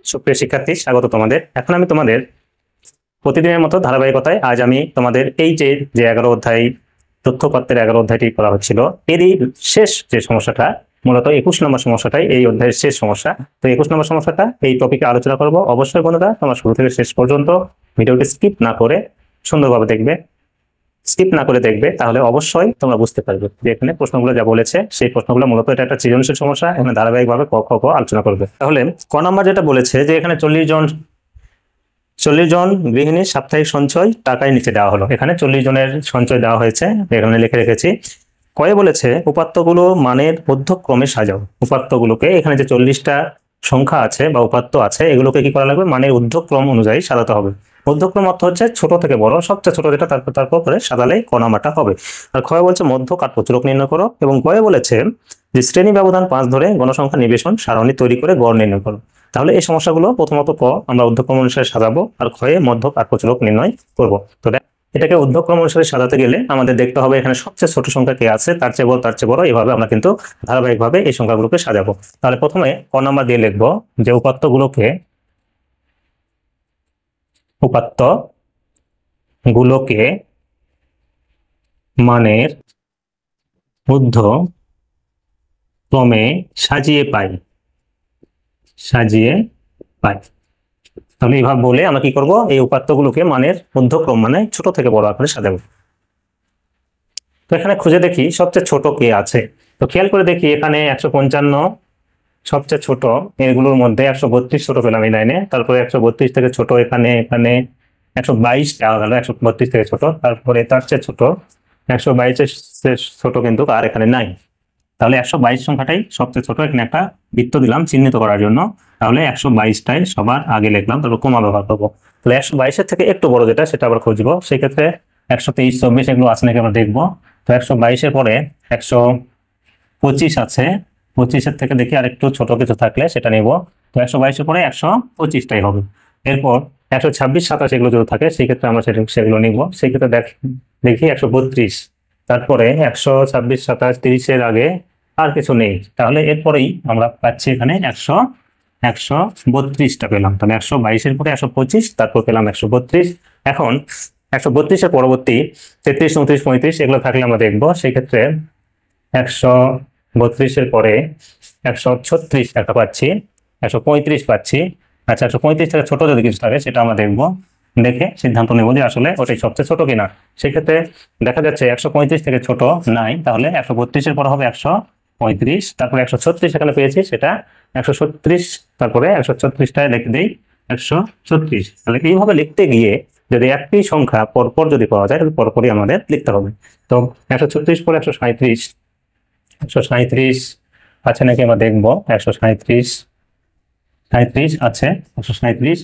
সুপ্রিয় শিক্ষার্থী, স্বাগত তোমাদের। এখন আমি তোমাদের প্রতিদিনের মতো ধারাবাহিকতায় আজ আমি তোমাদের এই যে 11 অধ্যায় তথ্যপত্রের 11 অধ্যায়টি করা হচ্ছিল, এরই শেষ যে সমস্যাটা, মূলত 21 নম্বর সমস্যাটাই এই অধ্যায়ের শেষ সমস্যা। তো 21 নম্বর সমস্যাটা এই টপিকে আলোচনা করব। অবশ্যই বন্ধুরা তোমরা শুরু থেকে শেষ পর্যন্ত ভিডিওটি স্কিপ না করে সুন্দরভাবে দেখবে। স্কিপ না করে দেখবে, তাহলে অবশ্যই তোমরা বুঝতে পারবে যে এখানে প্রশ্নগুলো যা বলেছে সেই প্রশ্নগুলো মূলত এটা একটা সৃজনশীল সমস্যা। এখানে ধারাবাহিকভাবে ক খ গ আলোচনা করবে। তাহলে ক নাম্বার যেটা বলেছে যে এখানে 40 জন গৃহিণীর সাপ্তাহিক সঞ্চয় টাকায় নিচে দেওয়া হলো। এখানে 40 জনের সঞ্চয় দেওয়া হয়েছে, এখানে লিখে রেখেছি। কয়ে বলেছে উপাত্তগুলো মানের ঊর্ধ্বক্রমে সাজাও। উপাত্তগুলোকে এখানে যে 40টা সংখ্যা আছে বা উপাত্ত আছে, এগুলোকে কি করা লাগবে? মানের ঊর্ধ্বক্রম অনুযায়ী সাজাতে হবে। ঊর্ধ্বক্রম অর্থ হচ্ছে ছোট থেকে বড়, সবচেয়ে ছোট যেটা তারপর করে সাজালেই ক নাম্বারটা হবে। আর ক্ষয় বলছে মধ্য কাঠপ্রচুরক নির্ণয় করো, এবং গয়ে বলেছে যে শ্রেণী ব্যবধান 5 ধরে গণসংখ্যা নিবেশন সারণী তৈরি করে গড় নির্ণয় করো। তাহলে এই সমস্যাগুলো প্রথমত ক আমরা ঊর্ধ্বক্রম অনুসারে সাজাবো, আর ক্ষয়ে মধ্য কাঠপ্রচুরক নির্ণয় করবো। তো এটাকে ঊর্ধ্বক্রম অনুসারে সাজাতে গেলে আমাদের দেখতে হবে এখানে সবচেয়ে ছোট সংখ্যা কে আছে, তার চেয়ে বড়, এভাবে আমরা কিন্তু ধারাবাহিকভাবে এই সংখ্যাগুলোকে সাজাবো। তাহলে প্রথমে ক নাম্বার দিয়ে লিখবো যে উপাত্তগুলোকে মানের ঊর্ধ্বক্রমে সাজিয়ে পাই। তাহলে এইভাবে বলে আমরা কি করব? এই উপাত্তগুলোকে মানের ঊর্ধ্বক্রম মানে ছোট থেকে বড় আকারে সাজাবো। তো এখানে খুঁজে দেখি সবচেয়ে ছোট কে আছে। তো খেয়াল করে দেখি এখানে 155 সবচেয়ে ছোট, এগুলোর মধ্যে 132 ছোট পেলাম এই লাইনে। তারপরে 132 থেকে ছোট এখানে 122 দেওয়া গেল, 132 থেকে ছোট। তারপরে তার চেয়ে ছোট 122 এর ছোট কিন্তু আর এখানে নাই। তাহলে 122 সংখ্যাটাই সবচেয়ে ছোট। এখানে একটা বৃত্ত দিলাম চিহ্নিত করার জন্য। তাহলে 122টাই সবার আগে লিখলাম, তারপর কমা ব্যবহার করবো। তাহলে 122 থেকে একটু বড় যেটা, সেটা আবার খুঁজবো। সেই ক্ষেত্রে 123, 24 এগুলো আছে নাকি আমরা দেখবো। তো 122 পরে 125 আছে, 25 থেকে দেখি আর একটু ছোট কিছু থাকলে সেটা নিব। তো 122 পরে 125টাই হবে। এরপর 126, 27 এগুলো যদি থাকে সেই ক্ষেত্রে আমরা সেগুলো নিব। সেই ক্ষেত্রে দেখি 132, তারপরে 126, 27, 30 আগে আর কিছু নেই। তাহলে এরপরেই আমরা পাচ্ছি এখানে 132টা পেলাম। তাহলে 122 পরে 125, তারপর পেলাম 132। এখন 132 পরবর্তী 33, 34, 35 এগুলো থাকলে আমরা দেখবো। সেই ক্ষেত্রে 132 পরে 136 একটা পাচ্ছি, 135 পাচ্ছি। আচ্ছা, 135 থেকে ছোট যদি কিছু থাকে সেটা আমরা দেখবো, দেখে সিদ্ধান্ত নেবো যে আসলে ওটাই সবচেয়ে ছোট কিনা। সেক্ষেত্রে দেখা যাচ্ছে 135 থেকে ছোট নাই, তাহলে 132 পর হবে 135, তারপরে 136 এখানে পেয়েছি, সেটা 136, তারপরে 136টায় লিখে দিই 136। তাহলে এইভাবে লিখতে গিয়ে যদি একটি সংখ্যা পরপর যদি পাওয়া যায় তাহলে পরপরই আমাদের লিখতে হবে। তো 136 পরে 137 আছে নাকি আমরা দেখবো। 137 আছে, 137।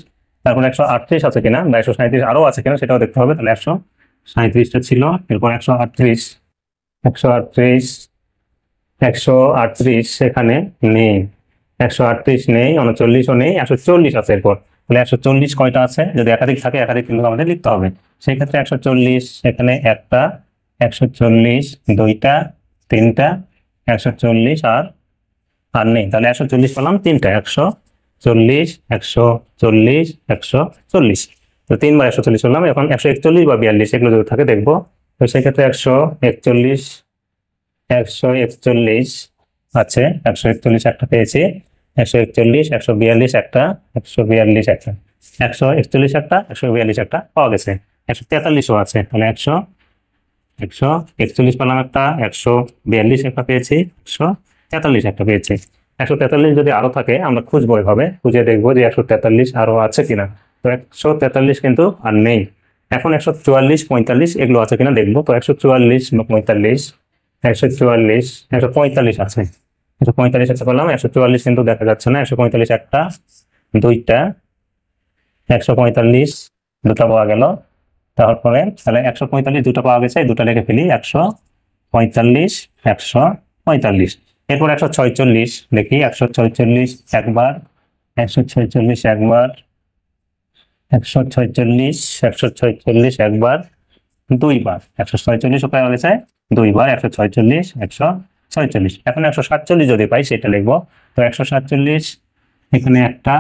তারপর 138 আছে কিনা, বা 137 আরো আছে কিনা সেটাও দেখতে হবে। তাহলে 137টা ছিল, এরপর 138 সেখানে নেই, 138 নেই, 39ও নেই, 140 আছে এরপর। তাহলে 140 কয়টা আছে? যদি একাধিক থাকে একাধিক কিন্তু আমাদের লিখতে হবে। সেই ক্ষেত্রে 140 এখানে একটা, 140 দুইটা, তিনটা, 140 আর নেই। তাহলে 140 পেলাম তিনটা, 140, 140, 140। তো 3 বার 140 পেলাম। এখন 141 বা 42 এগুলো যদি থাকে দেখবো। তো সেক্ষেত্রে 141 আছে, 141 একটা পেয়েছি, 141, 142 একটা, 141 একটা, 141 একটা, 142 একটা পাওয়া গেছে। 143ও আছে, তাহলে 141 পেলাম একটা, 142 একটা পেয়েছি, 143 একটা পেয়েছি। 143 যদি আরো থাকে আমরা খুঁজবো, এভাবে খুঁজে দেখবো যে 143 আরো আছে কিনা। তো 143 কিন্তু আর নেই। এখন 144, 45 এগুলো আছে কিনা দেখবো। তো 144 বা 45, 144, 145 আছে, 145 একটা পেলাম। 144 কিন্তু দেখা যাচ্ছে না। 145 একটা, দুইটা, 145 দুটা পাওয়া গেল। তারপরে তাহলে 145 দুটো পাওয়া গেছে, দুটো লিখে ফেলি, 145, 145। এরপর 146 দেখি, 146 একবার, 146 একবার, 146 একবার, দুইবার। 146 পাওয়া গেছে দুইবার, 146, 46। এখন 147 যদি পাই সেটা লিখবো। তো 147 এখানে একটা,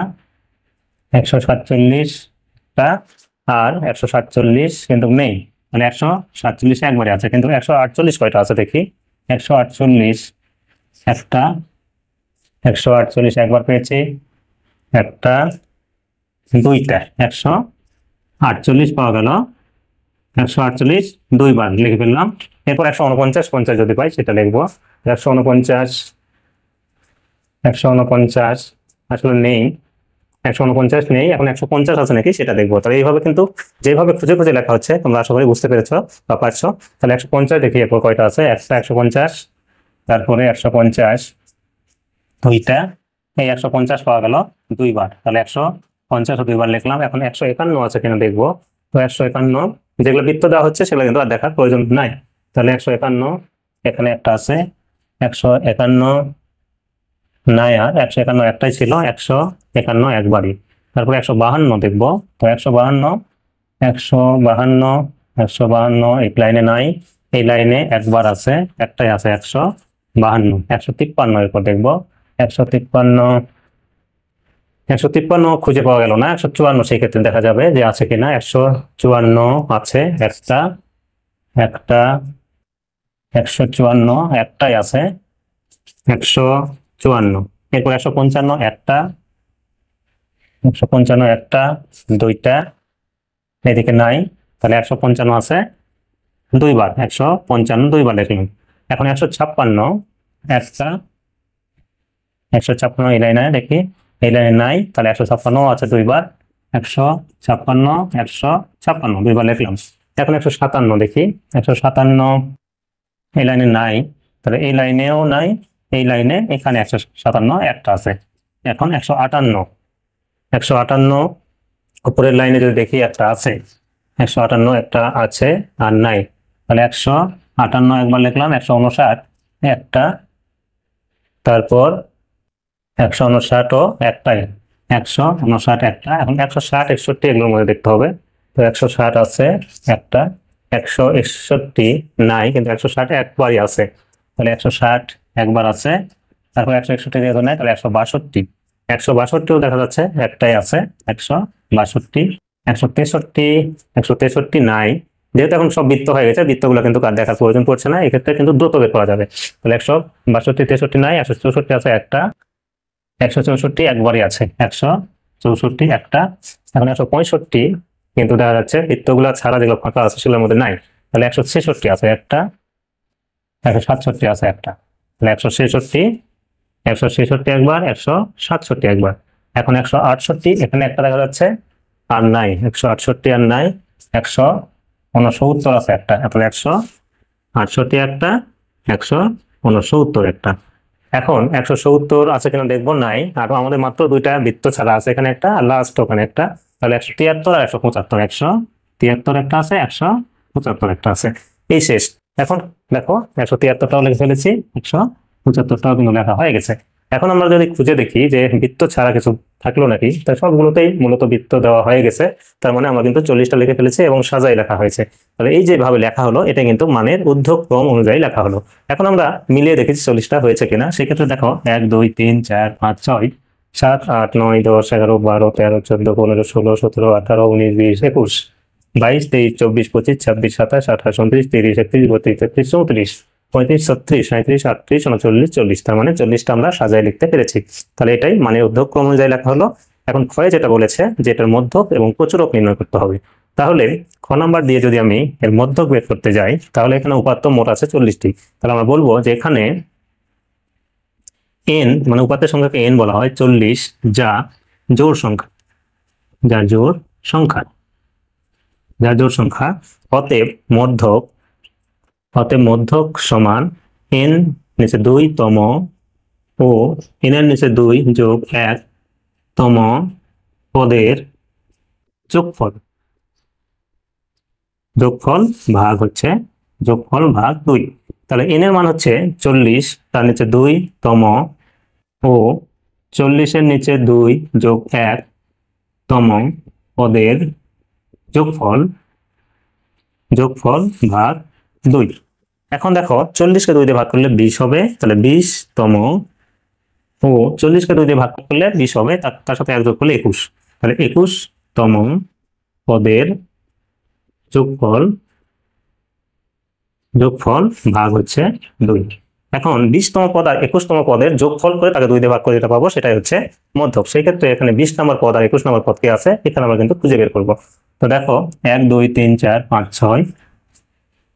147টা, আর 147 কিন্তু নেই, মানে 147 একবারে আছে, কিন্তু 148 কয়টা আছে দেখি। 148 একটা, 148 একবার পেয়েছি, একটা, দুইটা, 148 পাওয়া গেল। 148 দুইবার লিখে ফেললাম। এরপর 149 50 যদি পাই সেটা লিখবো। 149, 149 আসলে নেই, 149 নেই। এখন 150 আছে নাকি সেটা দেখবো। তাহলে এইভাবে কিন্তু যেভাবে খুঁজে খুঁজে লেখা হচ্ছে তোমরা আশা করি বুঝতে পেরেছো বা পারছো। তাহলে 150 দেখি এরপর কয়টা আছে। একটা 150, তারপরে 150 দুইটা, এই 150 পাওয়া গেল দুইবার। তাহলে 150 দুইবার লিখলাম। এখন 151 আছে কিনা দেখবো। তো 151 যেগুলো বৃত্ত দেওয়া হচ্ছে সেগুলো কিন্তু আর দেখার প্রয়োজন নাই। তাহলে 151 এখানে একটা আছে, 151 নাই, আর 151 একটাই ছিল, 151 একবারই। তারপরে 152 দেখবো। তো 152, 152, 152 এই লাইনে নাই, এই লাইনে একবার আছে, একটাই আছে, 152। 153 এরপর দেখবো। 153, 153 খুঁজে পাওয়া গেল না। 154 সেই ক্ষেত্রে দেখা যাবে যে আছে কিনা। 154 আছে একটা, একটা, 154 একটাই আছে, 154। এরপর 155 একটা, 155 একটা, দুইটা, এদিকে নাই। তাহলে 155 আছে দুইবার, 155 দুইবার লিখলাম। এখন 156 একটা, 156 এই লাইনে দেখি, এই লাইনে নাই। তাহলে 156 আছে দুইবার, 156, 156 দুইবার লিখলাম। এখন 157 দেখি, 157 এই লাইনে নাই, তাহলে এই লাইনেও নাই, এই লাইনে এখানে 157 একটা আছে। এখন 158, 158 উপরের লাইনে যদি দেখি একটা আছে, 158 একটা আছে আর নাই। তাহলে 158 একবার লিখলাম, 159 একটা, তারপর 159ও একটাই, 159 একটা। এখন 160 61 এগুলোর মধ্যে দেখতে হবে। তো 160 আছে একটা, 161 নাই, কিন্তু 160 একবারই আছে। তাহলে 160 একবার আছে, তারপর 161 যেহেতু নাই তাহলে 162, 162ও দেখা যাচ্ছে একটাই আছে, 162, 163, 163 নাই। যেহেতু এখন সব বৃত্ত হয়ে গেছে, বৃত্তগুলো কিন্তু কার দেখার প্রয়োজন পড়ছে না, এক্ষেত্রে কিন্তু দ্রুত বের করা যাবে। তাহলে 162, 63 নাই, 164 আছে একটা, 164 একবারই আছে, 164 একটা। এখন 165 কিন্তু দেখা যাচ্ছে বৃত্তগুলো ছাড়া যেগুলো ফাঁকা আছে সেগুলোর মধ্যে নাই। তাহলে 166 আছে একটা, 167 আছে একটা। তাহলে 166, 166 একবার, 167 একবার। এখন 168 এখানে একটা দেখা যাচ্ছে আর নাই, 168 আর নাই। 169 আছে একটা, তাহলে 168 একটা, 169 একটা। এখন 170 আছে কিনা দেখবো, নাই। আর আমাদের মাত্র দুইটা বৃত্ত ছাড়া আছে, এখানে একটা আর লাস্ট ওখানে একটা। তাহলে 173 আর 175, 173 একটা আছে, 175 একটা আছে, এই শেষ। এখন দেখো 173টাও লিখে ফেলেছি, 175টাও কিন্তু লেখা হয়ে গেছে। এখন আমরা যদি খুঁজে দেখি যে বৃত্ত ছাড়া কিছু থাকলো নাকি, তাই সবগুলোতেই মূলত বৃত্ত দেওয়া হয়ে গেছে। তার মানে আমরা কিন্তু 40টা লিখে ফেলেছি এবং সাজাই লেখা হয়েছে। তাহলে এই যেভাবে লেখা হলো এটা কিন্তু মানের ঊর্ধ্বক্রম অনুযায়ী লেখা হলো। এখন আমরা মিলিয়ে দেখেছি 40টা হয়েছে কিনা। সেক্ষেত্রে দেখো 1 2 3 4 5 6 7 8 9 10 11 12 13 14 15 16 17 18 19 20 21 22 23 24 25 26 27 28 29 30 31 32 33 34 35 36 37 38 39 40। তার মানে 40টা আমরা সাজায় লিখতে পেরেছি। তাহলে এটাই মানে ঊর্ধ্বক্রম অনুযায়ী লেখা হলো। এখন ক্ষয়ে যেটা বলেছে যে এটার মধ্যক এবং প্রচুরক নির্ণয় করতে হবে। তাহলে খ নাম্বার দিয়ে যদি আমি এর মধ্যক বের করতে যাই, তাহলে এখানে উপাত্ত মোট আছে 40টি। তাহলে আমরা বলবো যে এখানে এন মানে উপাত্তের সংখ্যাকে এন বলা হয় 40, যা জোড় সংখ্যা, যা জোড় সংখ্যা, যা জোড় সংখ্যা। অতএব মধ্যক সমান এন নিচে 2 তম ও এন এর নিচে 2 যোগ 1 তম পদের যোগফল, ভাগ হচ্ছে যোগফল ভাগ 2। তাহলে এন এর মান হচ্ছে 40, তার নিচে 2 তম ও 40 এর নিচে 2 যোগ 1 তম পদের যোগফল ভাগ 2। এখন দেখো 40কে 2 দিয়ে ভাগ করলে 20 হবে, তাহলে 20তম ও 40কে 2 দিয়ে ভাগ করলে 20 হবে, তার সাথে 1 যোগ করলে 21, তাহলে 21তম পদের যোগফল যোগফল ভাগ হচ্ছে 2। এখন 20তম পদ আর 21তম পদের যোগফল করে তাকে 2 দিয়ে ভাগ করে যেটা পাবো সেটাই হচ্ছে মধ্যক। সেই ক্ষেত্রে এখানে 20 নম্বর পদ আর 21 নম্বর পদ কি আছে এখানে আমরা কিন্তু খুঁজে বের করবো। তো দেখো 1 2 3 4 5 6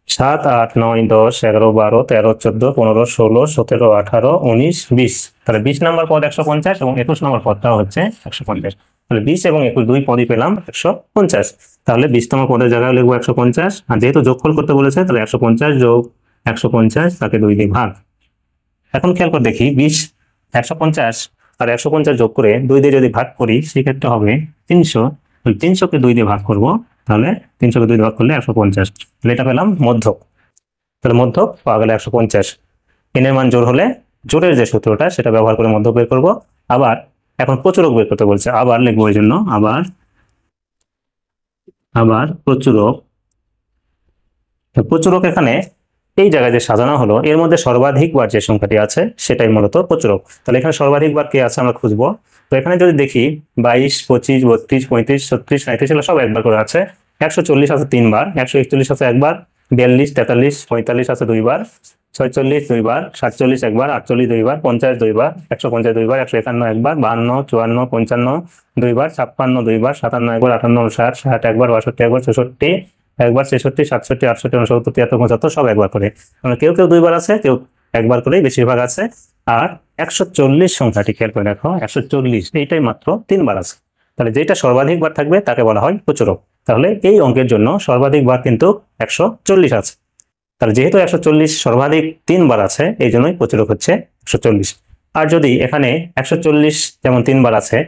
7 8 9 10 11 12 13 14 15 16 17 18 19 20, তাহলে 20 নম্বর পদ 150 এবং 21 নম্বর পদটা হচ্ছে 150, তাহলে 20 এবং 21 দুই পদই পেলাম 150। তাহলে 20তম পদের জায়গায় লিখবো 150, আর যেহেতু যোগফল করতে বলেছে তাহলে 150 যোগ 150 তাকে 2 দিয়ে ভাগ। এখন খেয়াল করে দেখি 20 150 আর 150 যোগ করে 2 দিয়ে যদি ভাগ করি সেক্ষেত্রে হবে 300, 300কে 2 দিয়ে ভাগ করব, তাহলে 300কে 2 দিয়ে ভাগ করলে 150, তাহলে এটা পেলাম মধ্যক। তাহলে মধ্যক পাওয়া গেল 150। এর মান জোড় হলে জোড়ের যে সূত্রটা সেটা ব্যবহার করে মধ্যক বের করব। আবার এখন প্রচুরক বের করতে বলছে, আবার লিখবো এই জন্য আবার আবার প্রচুরক। প্রচুরক এখানে এই জায়গায় যে সাজানো হলো এর মধ্যে সর্বাধিক বার যে সংখ্যাটি আছে সেটাই মূলত প্রচুরক। তাহলে এখানে সর্বাধিক বার কে আছে আমরা খুঁজবো। তো এখানে যদি দেখি 22 25 32 35 36 37 এগুলো সব একবার করে আছে। 140 আছে 3 বার, 141 আছে একবার, 42 43 45 আছে 2 বার, 46 2 বার, 47 একবার, 48 2 বার, 50 2 বার, 150 2 বার, 151 একবার, 52 54 55 2 বার, 56 2 বার, 57 একবার, 58 60 60 একবার, 62 একবার, 64 একবার, 66 67 68 69 73 75 সব একবার করে। কেউ কেউ 2 বার আছে, কেউ একবার করেই বেশিরভাগ আছে। আর 140 সংখ্যাটি খেয়াল করে দেখো 140 এইটাই মাত্র 3 বার আছে। তাহলে যেটা সর্বাধিক বার থাকবে তাকে বলা হয় প্রচুরক। তাহলে এই অঙ্কের জন্য সর্বাধিক বার কিন্তু 140 আছে। তাহলে যেহেতু 140 সর্বাধিক 3 বার আছে এই জন্যই প্রচুরক হচ্ছে 140। আর যদি এখানে 140 যেমন 3 বার আছে,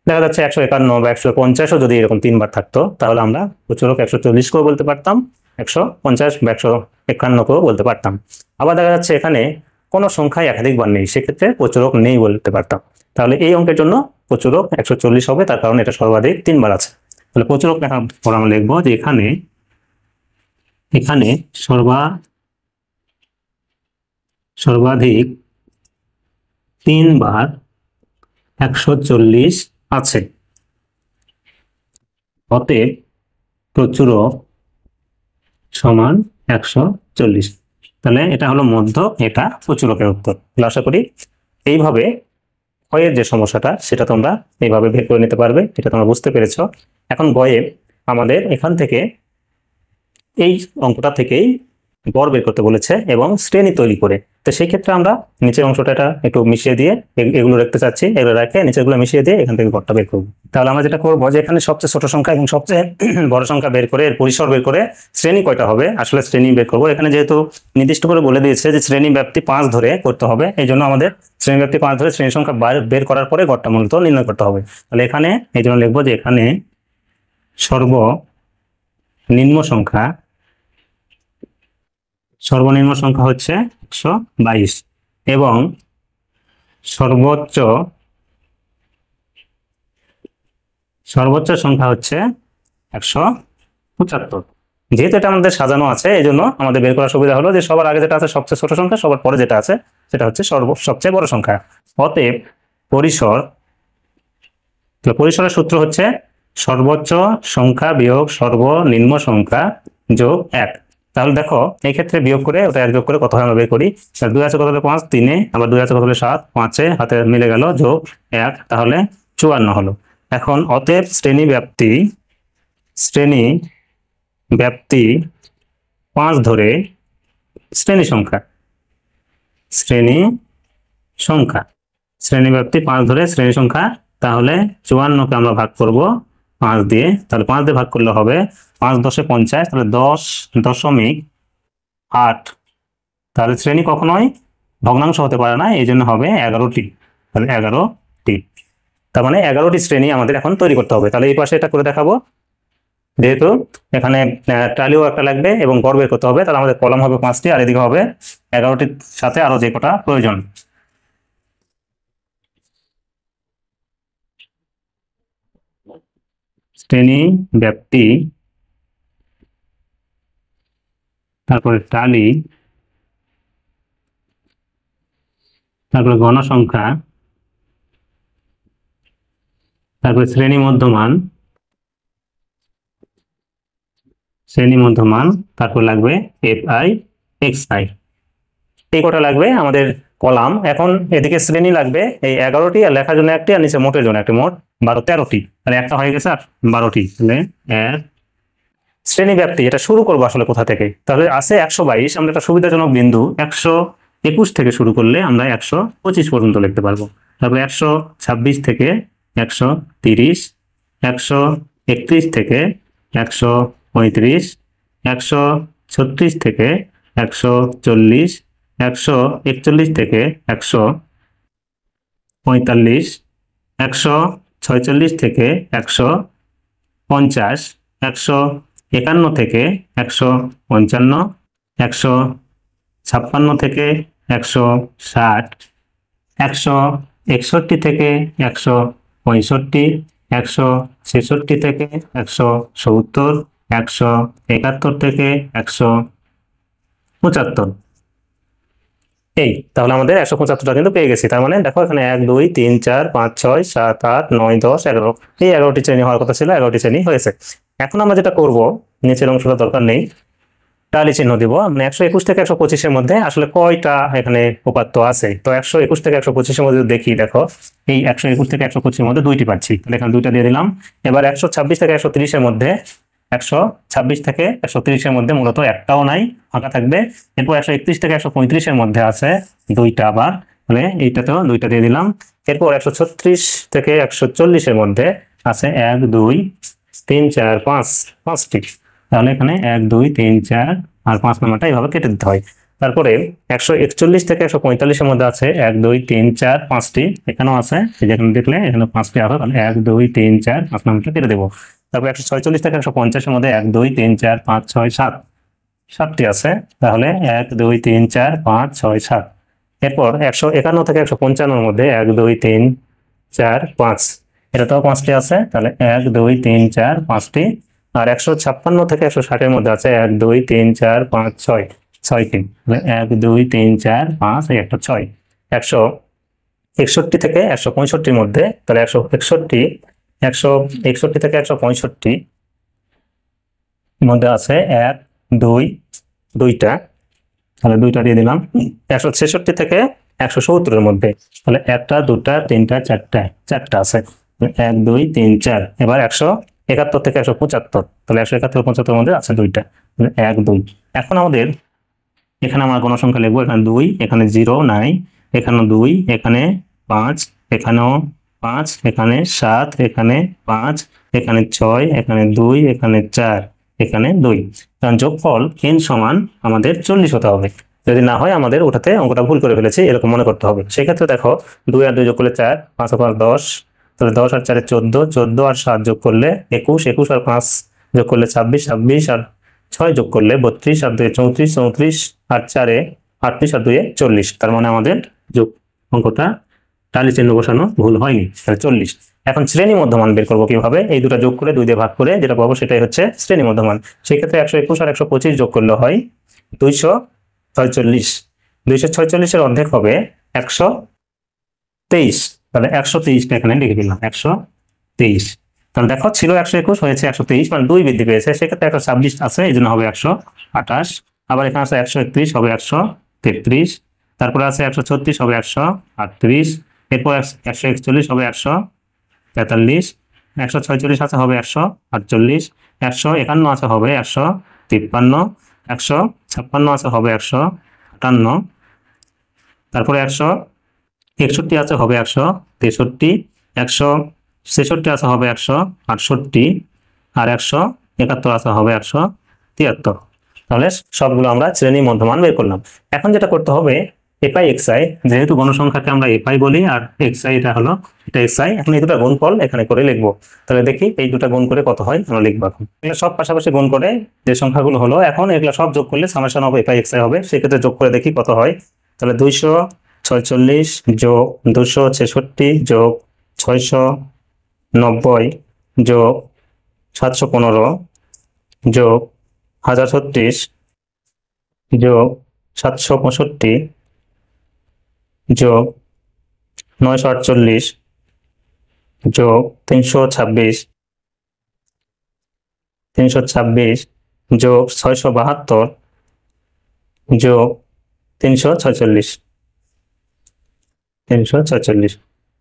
দেখা যাচ্ছে 151 বা 150ও যদি এরকম 3 বার থাকতো তাহলে আমরা প্রচুরক 140 কেও বলতে পারতাম, 150 বা 151 কেও বলতে পারতাম। আবার দেখা যাচ্ছে এখানে কোনো সংখ্যায় একাধিক বার নেই, সেক্ষেত্রে প্রচুরক নেই বলতে পারতাম। তাহলে এই অঙ্কের জন্য প্রচুরক 140 হবে, তার কারণ এটা সর্বাধিক 3 বার আছে। তাহলে প্রচুরক লেখার পর আমরা লিখবো যে এখানে এখানে সর্বাধিক 3 বার 140 আছে, অতএব প্রচুরক সমান 140। তাহলে এটা হলো মধ্যক, এটা প্রচুরকের উত্তর। আশা করি এইভাবে ক্ষয়ের যে সমস্যাটা সেটা তোমরা এইভাবে বের করে নিতে পারবে, এটা তোমরা বুঝতে পেরেছো। এখন গয়ে আমাদের এখান থেকে এই অঙ্কটা থেকেই গড় বের করতে বলেছে এবং শ্রেণী তৈরি করে। তো সেই ক্ষেত্রে আমরা নিচের অংশটা এটা একটু মিশিয়ে দিয়ে এগুলো রাখতে চাচ্ছি, এগুলো রেখে নিচেরগুলো মিশিয়ে দিয়ে এখান থেকে গড়টা বের করবো। তাহলে আমরা যেটা করবো যে এখানে সবচেয়ে ছোট সংখ্যা এবং সবচেয়ে বড় সংখ্যা বের করে এর পরিসর বের করে শ্রেণী কয়টা হবে আসলে শ্রেণী বের করবো। এখানে যেহেতু নির্দিষ্ট করে বলে দিয়েছে যে শ্রেণী ব্যাপ্তি 5 ধরে করতে হবে, এই জন্য আমাদের শ্রেণী ব্যাপ্তি 5 ধরে শ্রেণী সংখ্যা বের করার পরে গড়টা মূলত নির্ণয় করতে হবে। তাহলে এখানে এই জন্য লিখবো যে এখানে সর্বনিম্ন সংখ্যা হচ্ছে 122 এবং সর্বোচ্চ সংখ্যা হচ্ছে 175। যেহেতু এটা আমাদের সাজানো আছে এই জন্য আমাদের বের করার সুবিধা হলো যে সবার আগে যেটা আছে সবচেয়ে ছোট সংখ্যা, সবার পরে যেটা আছে সেটা হচ্ছে সবচেয়ে বড় সংখ্যা। অতএব পরিসরের সূত্র হচ্ছে সর্বোচ্চ সংখ্যা বিয়োগ সর্বনিম্ন সংখ্যা যোগ 1। তাহলে দেখো এই ক্ষেত্রে বিয়োগ করে ওটা 1 যোগ করে কত হয় আমরা বের করি। 2 আছে কত হলে 5, 3 আবার 2 আছে কত হলে 7, 5 হাতে মিলে গেল যোগ 1 তাহলে 54 হলো। এখন অতএব শ্রেণী ব্যাপ্তি 5 ধরে শ্রেণী ব্যাপ্তি 5 ধরে শ্রেণী সংখ্যা, তাহলে 54কে আমরা ভাগ করব 5 দিয়ে, তাহলে 5 দিয়ে ভাগ করলে হবে 5 10 50, তাহলে 10.8। তাহলে শ্রেণী কখনোই ভগ্নাংশ হতে পারে না, এই জন্য হবে 11টি। তাহলে 11টি, তার মানে 11টি শ্রেণী আমাদের এখন তৈরি করতে হবে। তাহলে এই পাশে এটা করে দেখাবো, যেহেতু এখানে টালিও একটা লাগবে এবং গড় বের করতে হবে, তাহলে আমাদের কলাম হবে 5টি আর এদিকে হবে 11টির সাথে আরো যে কটা প্রয়োজন। শ্রেণী ব্যাপ্তি, তারপরে টালি তারপরে গণসংখ্যা, তারপরে শ্রেণী মধ্যমান, তারপর লাগবে FI XI, এই কটা লাগবে আমাদের কলাম। এখন এদিকে শ্রেণী লাগবে এই 11টি, আর লেখার জন্য একটি, আর নিচে মোটের জন্য একটি, মোট 13টি। তাহলে একটা হয়ে গেছে আর 12টি। তাহলে শ্রেণী ব্যাপ্তি, এটা শুরু করবো আসলে কোথা থেকে? তাহলে আছে 122, আমরা একটা সুবিধাজনক বিন্দু 121 থেকে শুরু করলে আমরা 125 পর্যন্ত লিখতে পারবো। তারপরে 126 থেকে 130, 131 থেকে 135, 136 থেকে 140, 141 থেকে 145, 146 থেকে 150, 151 থেকে 155, 156 থেকে 160, 161 থেকে 165, 166 থেকে 170, 171 থেকে 175। এই তাহলে আমাদের 175টা কিন্তু পেয়ে গেছি। তার মানে দেখো এখানে 1 2 3 4 5 6 7 8 9 10 11, এই 11টি শ্রেণী হওয়ার কথা ছিল, 11টি শ্রেণী হয়েছে। এখন আমরা যেটা করব, নিচের অংশটা দরকার নেই, টালি চিহ্ন দিব। মানে 121 থেকে 125 এর মধ্যে আসলে কয়টা এখানে উপাত্ত আছে? তো 121 থেকে 125 এর মধ্যে দেখি, দেখো এই 121 থেকে 125 এর মধ্যে দুইটি পাচ্ছি, তাহলে এখানে দুইটা দিয়ে দিলাম। এবার 126 থেকে 130 এর মধ্যে, 126 থেকে 130 এর মধ্যে মূলত একটাও নাই, ফাঁকা থাকবে। এরপর 131 থেকে 135 এর মধ্যে আছে দুইটা, আবার তাহলে এইটাতেও দুইটা দিয়ে দিলাম। এরপর 136 থেকে 140 এর মধ্যে আছে 1 2 3 4 5, 5টি। তাহলে এখানে 1 2 3 4 আর 5 নাম্বারটা এইভাবে কেটে দিতে হয়। তারপরে 141 থেকে 145 এর মধ্যে আছে 1 2 3 4 5টি, এখানেও আছে, যেখানে দেখলে এখানে 5টি আছে, তাহলে 1 2 3 4 5 নাম্বারটা কেটে দেবো। তারপর 146 থেকে 150 এর মধ্যে 1 2 3 4 5 6 7, 7টি আছে, তাহলে 1 2 3 4 5 6 7। এরপর 151 থেকে 155 এর মধ্যে 1 2 3 4 5, এটাতেও 5টি আছে, তাহলে 1 2 3 4 5টি। আর 156 থেকে 160 এর মধ্যে আছে 1 2 3 4 5 6, 6টি, তাহলে 1 2 3 4 5, এই একটা 6। 161 থেকে 165 এর মধ্যে, তাহলে 161 থেকে 165 মধ্যে আছে 1 2 দুইটা, তাহলে দুইটা দিয়ে দিলাম। 166 থেকে 170 এর মধ্যে, তাহলে একটা দুটা তিনটা চারটা আছে, 1 2 3 4। এবার 171 থেকে 175, তাহলে 171 75 এর মধ্যে আছে দুইটা, 1 2। এখন আমাদের এখানে আমরা গণসংখ্যা লিখবো, এখানে 2, এখানে 0 নাই, এখানে 2, এখানে 5, এখানেও 5, এখানে 7, এখানে 5, এখানে 6, এখানে 2, এখানে 4, এখানে 2। কারণ যোগফল n সমান আমাদের 40 হতে হবে। যদি না হয় আমাদের ওটাতে অঙ্কটা ভুল করে ফেলেছি এরকম মনে করতে হবে। সেক্ষেত্রে দেখো 2 আর 2 যোগ করলে 4, 5 আর 5 10, তাহলে 10 আর 4 14, 14 আর 7 যোগ করলে 21, 21 আর 5 যোগ করলে 26, 26 আর 6 যোগ করলে 32, আর 2 34, 34 আর 4 38, আর 2 40। তার মানে আমাদের যোগ অঙ্কটা টালি চিহ্ন বসানো ভুল হয়নি, তাহলে 40। এখন শ্রেণী মধ্যমান বের করবো কিভাবে? এই দুটো যোগ করে 2 দিয়ে ভাগ করে যেটা পাবো সেটাই হচ্ছে শ্রেণী মধ্যমান। সেই ক্ষেত্রে 121 আর 125 যোগ করলে হয় 246। 246 এর অর্ধেক হবে 123, তাহলে 123টা এখানে লিখে দিলাম, 123। তাহলে দেখো ছিল 121 হয়েছে 123, মানে 2 বৃদ্ধি পেয়েছে, সেক্ষেত্রে 126 আছে, এই জন্য হবে 128। আবার এখানে আছে 131 হবে 133, তারপরে আছে 136 হবে 138, এরপর 141 হবে 143, 146 আছে হবে 148, 151 আছে হবে 153, 156 আছে হবে 158, তারপরে 161 আছে হবে 163, 166 আছে হবে 168, আর 171 আছে হবে 173। তাহলে সবগুলো আমরা শ্রেণী মধ্যমান বের করলাম। এখন যেটা করতে হবে, এফআই এক্সআই, যেহেতু গণসংখ্যাকে আমরা এফআই বলি আর এক্সআই এটা হলো এটা এক্সআই, এখন এই দুটো গুণফল এখানে করে লিখবো। তাহলে দেখি এই দুটো গুণ করে কত হয় আমরা লিখবো। এখন এগুলো সব পাশাপাশি গুণ করে যে সংখ্যাগুলো হলো, এখন এগুলো সব যোগ করলে সামেশন অফ এফআই এক্সআই হবে। সেক্ষেত্রে যোগ করে দেখি কত হয়। তাহলে 246 যোগ 266 যোগ 690 যোগ 715 যোগ 1036 যোগ 765 যোগ 948 যোগ 326 যোগ 672 যোগ 346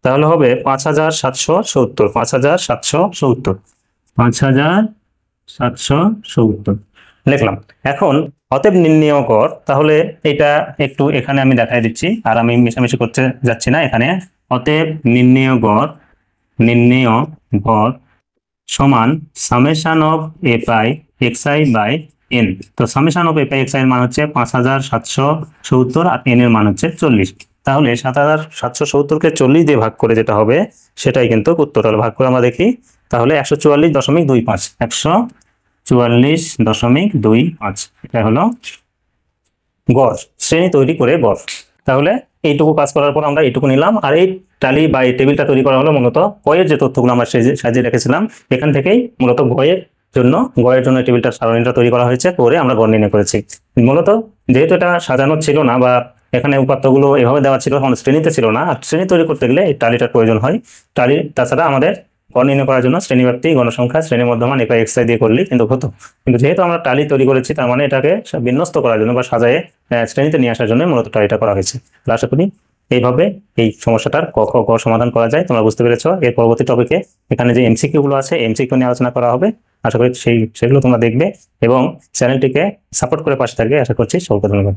তাহলে হবে 5770 5770 লিখলাম। এখন অতএব নির্ণেয় গড়, তাহলে এটা একটু এখানে আমি দেখাই দিচ্ছি, আর আমি মিশামিশি করতে যাচ্ছি না এখানে। অতএব নির্ণেয় গড় সমান summation of A pi x i by n. তো summation of A pi x i এর মান হচ্ছে 5770 আর এন এর মান হচ্ছে 40। তাহলে 7770-কে 40 দিয়ে ভাগ করে যেটা হবে সেটাই কিন্তু উত্তর। হলো ভাগ করে আমরা দেখি, তাহলে 144.25 144.25 এটা হলো গড়, শ্রেণী তৈরি করে গড়। তাহলে এইটুকু কাজ করার পর আমরা এইটুকু নিলাম, আর এই টালি বা এই টেবিলটা তৈরি করা হলো মূলত গয়ের যে তথ্যগুলো আমরা সাজিয়ে রেখেছিলাম এখান থেকেই মূলত গয়ের জন্য টেবিলটার সারণীটা তৈরি করা হয়েছে, করে আমরা গড় নির্ণয় করেছি। মূলত যেহেতু এটা সাজানো ছিল না বা এখানে উপাত্তগুলো এভাবে দেওয়া ছিল, কারণ শ্রেণীতে ছিল না, আর শ্রেণী তৈরি করতে গেলে এই টালিটার প্রয়োজন হয়। টালি তাছাড়া আমাদের গড় নির্ণয় করার জন্য শ্রেণীব্যাপ্তি, গণসংখ্যা, শ্রেণীর মধ্যমান এপাই এক্স আই দিয়ে করলেই কিন্তু হতো। কিন্তু যেহেতু আমরা টালি তৈরি করেছি, তার মানে এটাকে বিন্যস্ত করার জন্য বা সাজায়ে শ্রেণীতে নিয়ে আসার জন্য মূলত টালিটা করা হয়েছে। আশা করি এইভাবে এই সমস্যাটার ক খ গ সমাধান করা যায়, তোমরা বুঝতে পেরেছো। এর পরবর্তী টপিকে এখানে যে এমসিকিউ গুলো আছে এমসিকিউ নিয়ে আলোচনা করা হবে। আশা করি সেগুলো তোমরা দেখবে এবং চ্যানেলটিকে সাপোর্ট করে পাশে থাকবে। আশা করছি সকলকে ধন্যবাদ।